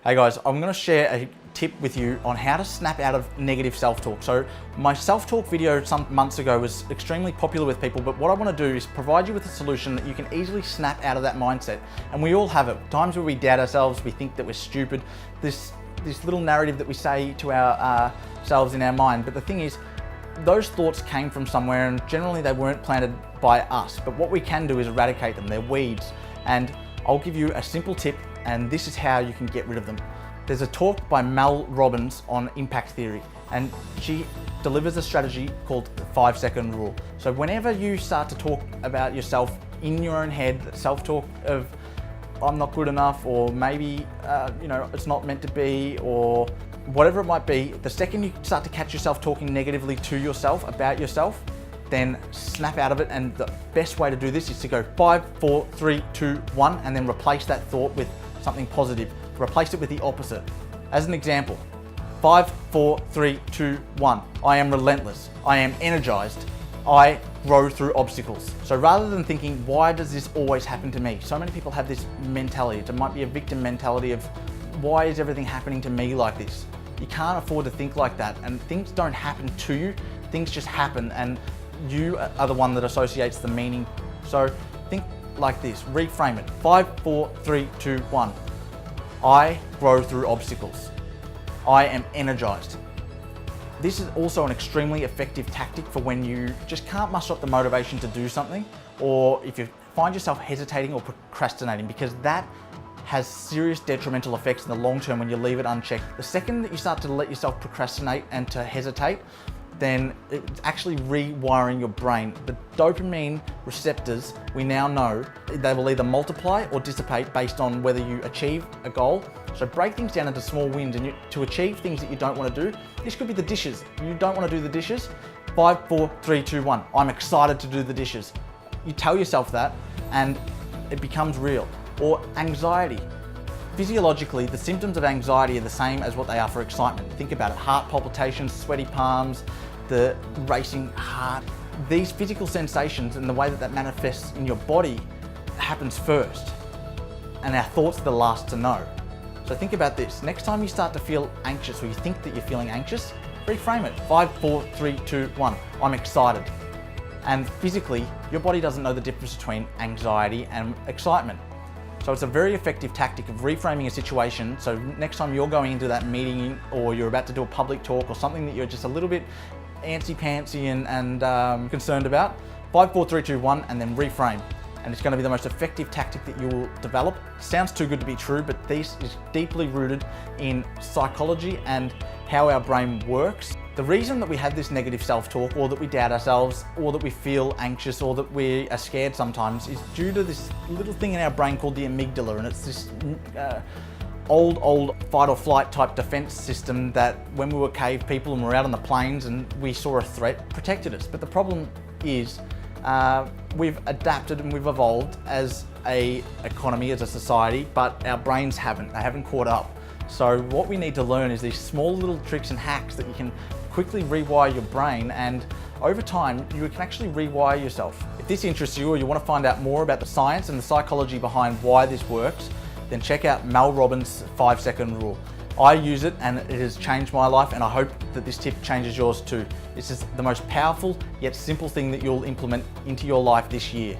Hey guys, I'm going to share a tip with you on how to snap out of negative self-talk. So my self-talk video some months ago was extremely popular with people, but what I want to do is provide you with a solution that you can easily snap out of that mindset. And we all have it. Times where we doubt ourselves, we think that we're stupid, this little narrative that we say to ourselves in our mind. But the thing is, those thoughts came from somewhere and generally they weren't planted by us. But what we can do is eradicate them. They're weeds. And I'll give you a simple tip, and this is how you can get rid of them. There's a talk by Mel Robbins on impact theory, and she delivers a strategy called the 5-second rule. So whenever you start to talk about yourself in your own head, self-talk of I'm not good enough, or maybe it's not meant to be, or whatever it might be, the second you start to catch yourself talking negatively to yourself about yourself, then snap out of it. And the best way to do this is to go 5, 4, 3, 2, 1, and then replace that thought with something positive. Replace it with the opposite. As an example, 5, 4, 3, 2, 1. I am relentless. I am energized. I grow through obstacles. So rather than thinking, why does this always happen to me? So many people have this mentality. It might be a victim mentality of, why is everything happening to me like this? You can't afford to think like that, and things don't happen to you. Things just happen, and you are the one that associates the meaning. So think like this, reframe it. 5, 4, 3, 2, 1. I grow through obstacles. I am energized. This is also an extremely effective tactic for when you just can't muster up the motivation to do something, or if you find yourself hesitating or procrastinating, because that has serious detrimental effects in the long term when you leave it unchecked. The second that you start to let yourself procrastinate and to hesitate, then it's actually rewiring your brain. The dopamine receptors, we now know, they will either multiply or dissipate based on whether you achieve a goal. So break things down into small wins, and to achieve things that you don't want to do. This could be the dishes. You don't want to do the dishes. 5, 4, 3, 2, 1. I'm excited to do the dishes. You tell yourself that and it becomes real. Or anxiety. Physiologically, the symptoms of anxiety are the same as what they are for excitement. Think about it, heart palpitations, sweaty palms, the racing heart. These physical sensations and the way that that manifests in your body happens first. And our thoughts are the last to know. So think about this. Next time you start to feel anxious, or you think that you're feeling anxious, reframe it. 5, 4, 3, 2, 1. I'm excited. And physically, your body doesn't know the difference between anxiety and excitement. So it's a very effective tactic of reframing a situation. So next time you're going into that meeting, or you're about to do a public talk, or something that you're just a little bit antsy-pantsy and concerned about, 5, 4, 3, 2, 1, and then reframe. And it's going to be the most effective tactic that you will develop. Sounds too good to be true, but this is deeply rooted in psychology and how our brain works. The reason that we have this negative self-talk, or that we doubt ourselves, or that we feel anxious, or that we are scared sometimes, is due to this little thing in our brain called the amygdala. And it's this old fight or flight type defense system that when we were cave people and we're out on the plains and we saw a threat, protected us. But the problem is we've adapted and we've evolved as a economy, as a society, but our brains haven't. They haven't caught up. So what we need to learn is these small little tricks and hacks that you can quickly rewire your brain, and over time you can actually rewire yourself. If this interests you, or you want to find out more about the science and the psychology behind why this works, then check out Mel Robbins' 5-second rule. I use it and it has changed my life, and I hope that this tip changes yours too. This is the most powerful yet simple thing that you'll implement into your life this year.